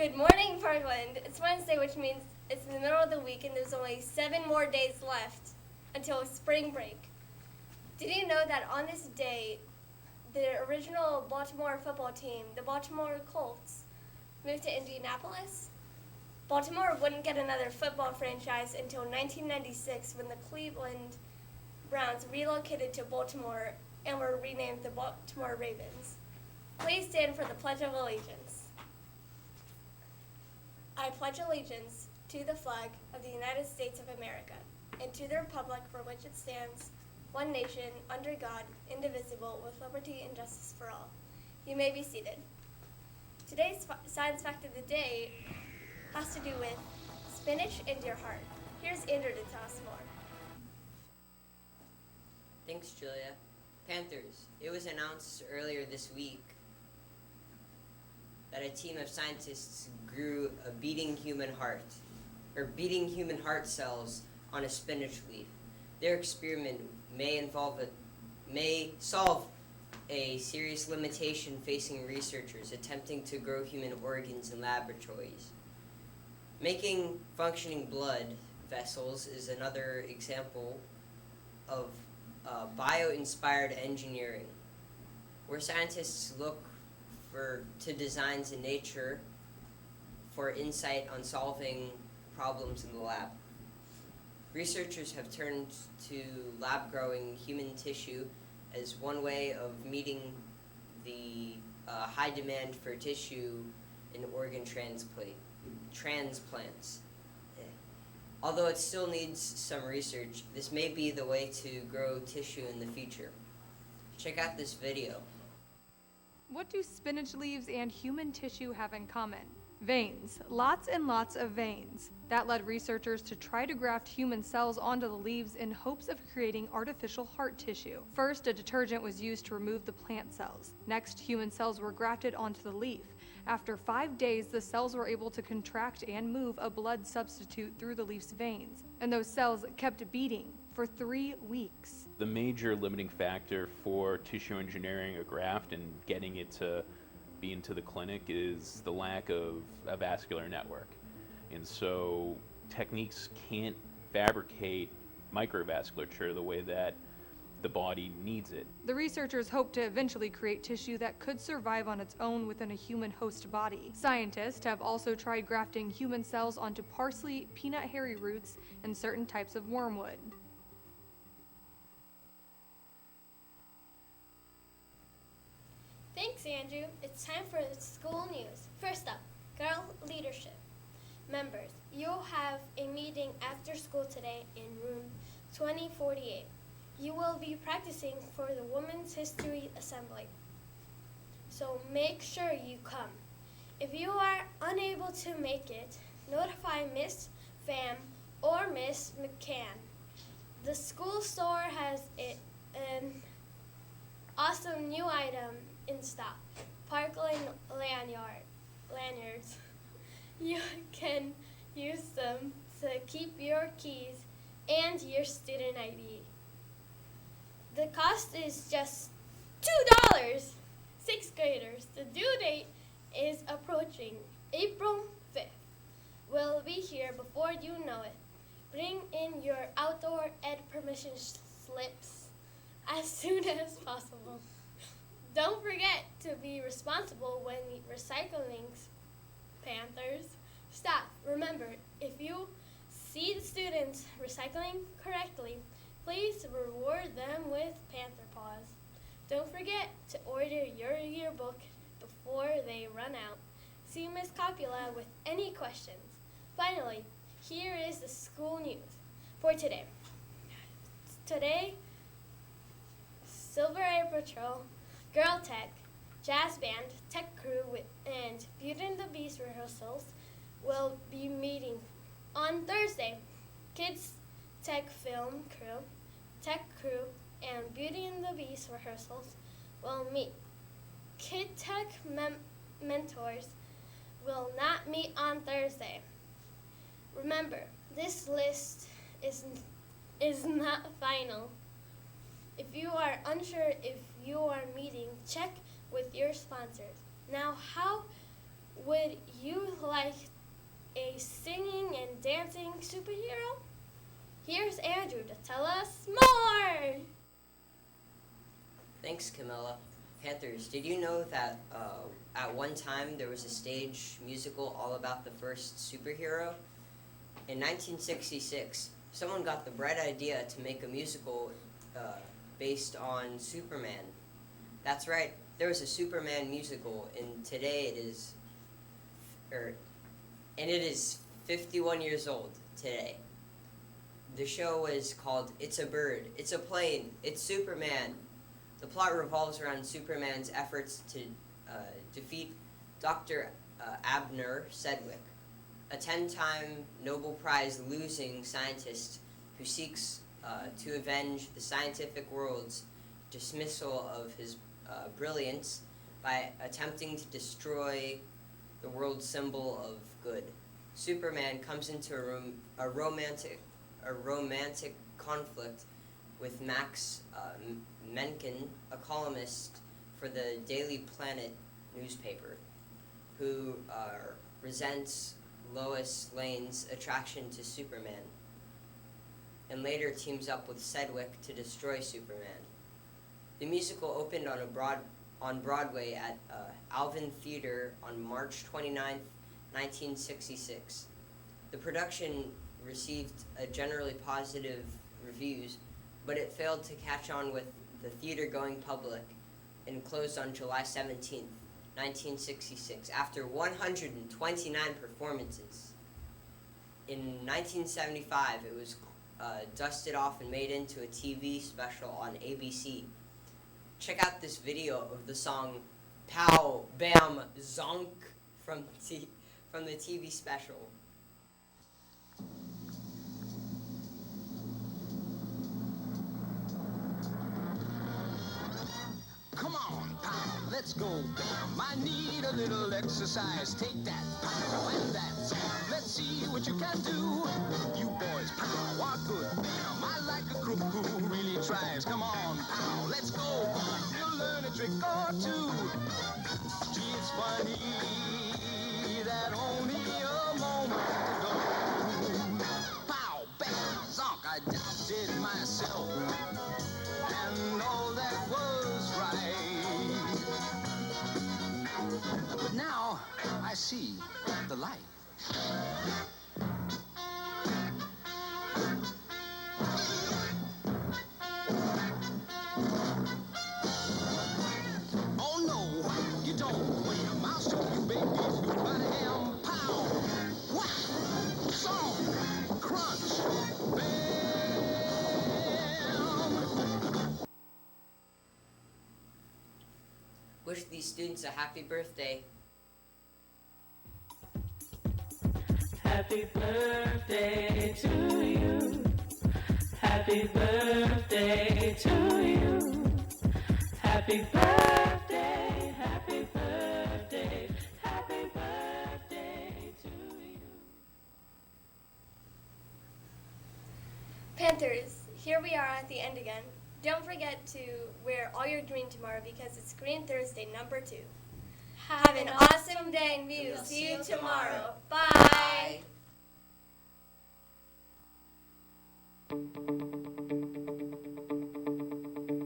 Good morning, Parkland. It's Wednesday, which means it's in the middle of the week and there's only 7 more days left until spring break. Did you know that on this day, the original Baltimore football team, the Baltimore Colts, moved to Indianapolis? Baltimore wouldn't get another football franchise until 1996 when the Cleveland Browns relocated to Baltimore and were renamed the Baltimore Ravens. Please stand for the Pledge of Allegiance. I pledge allegiance to the flag of the United States of America and to the republic for which it stands, one nation, under God, indivisible, with liberty and justice for all. You may be seated. Today's science fact of the day has to do with spinach and your heart. Here's Andrew to tell us more. Thanks, Julia. Panthers. It was announced earlier this week that a team of scientists grew a beating human heart cells on a spinach leaf. Their experiment may solve a serious limitation facing researchers attempting to grow human organs in laboratories. Making functioning blood vessels is another example of bio-inspired engineering, where scientists look to designs in nature for insight on solving problems in the lab. Researchers have turned to lab-growing human tissue as one way of meeting the high demand for tissue in organ transplants. Although it still needs some research, this may be the way to grow tissue in the future. Check out this video. What do spinach leaves and human tissue have in common? Veins. Lots and lots of veins. That led researchers to try to graft human cells onto the leaves in hopes of creating artificial heart tissue. First, a detergent was used to remove the plant cells. Next, human cells were grafted onto the leaf. After 5 days, the cells were able to contract and move a blood substitute through the leaf's veins, and those cells kept beating for 3 weeks. The major limiting factor for tissue engineering a graft and getting it to be into the clinic is the lack of a vascular network. And so techniques can't fabricate microvasculature the way that the body needs it. The researchers hope to eventually create tissue that could survive on its own within a human host body. Scientists have also tried grafting human cells onto parsley, peanut hairy roots, and certain types of wormwood. Thanks, Andrew. It's time for the school news. First up, girl leadership. Members, you'll have a meeting after school today in room 2048. You will be practicing for the Women's History Assembly, so make sure you come. If you are unable to make it, notify Miss Pham or Miss McCann. The school store has an awesome new item in stock, Parkland lanyards. You can use them to keep your keys and your student ID. The cost is just $2. 6th graders, the due date is approaching April 5th. We'll be here before you know it. Bring in your outdoor ed permission slips as soon as possible. Don't forget to be responsible when recycling, Panthers. Staff, remember, if you see the students recycling correctly, please reward them with Panther Paws. Don't forget to order your yearbook before they run out. See Ms. Coppola with any questions. Finally, here is the school news for today. Today, Silver Air Patrol, Girl Tech, Jazz Band, Tech Crew, and Beauty and the Beast rehearsals will be meeting. On Thursday, Kids Tech Film Crew, Tech Crew, and Beauty and the Beast rehearsals will meet. Kid Tech mentors will not meet on Thursday. Remember, this list is not final. If you are unsure if you are meeting, check with your sponsors. Now, how Would you like a singing and dancing superhero? Here's Andrew to tell us more! Thanks, Camilla. Panthers, did you know that at one time there was a stage musical all about the first superhero? In 1966, someone got the bright idea to make a musical based on Superman. That's right, there was a Superman musical, and today it is, and it is 51 years old today. The show was called It's a Bird, It's a Plane, It's Superman. The plot revolves around Superman's efforts to defeat Dr. Abner Sedgwick, a 10-time Nobel Prize losing scientist who seeks to avenge the scientific world's dismissal of his brilliance by attempting to destroy the world's symbol of good. Superman comes into a romantic conflict with Max Menken, a columnist for the Daily Planet newspaper, who resents Lois Lane's attraction to Superman, and later teams up with Sedgwick to destroy Superman. The musical opened on Broadway at Alvin Theater on March 29, 1966. The production received a generally positive reviews, but it failed to catch on with the theater-going public and closed on July 17, 1966, after 129 performances. In 1975, it was dusted off and made into a TV special on ABC. Check out this video of the song Pow Bam Zonk from the TV special. Come on, pal, let's go, bam. I need a little exercise. Take that, pow, and that. Let's see what you can do. You boys, pow, are good, bam. I like a crook who really tries. Come on, pow, let's go. You'll learn a trick or two. Gee, it's funny that only a moment ago. Pow, bam, zonk, I doubted myself. And all that was right. But now I see the light. Oh no, you don't wham. I'll show you babies who I am. Pow, whack, song, crunch, bam. Wish these students a happy birthday. Happy birthday to you. Happy birthday to you. Happy birthday, happy birthday, happy birthday to you. Panthers, here we are at the end again. Don't forget to wear all your green tomorrow because it's Green Thursday number 2. Have an awesome day and we will see you tomorrow. Bye.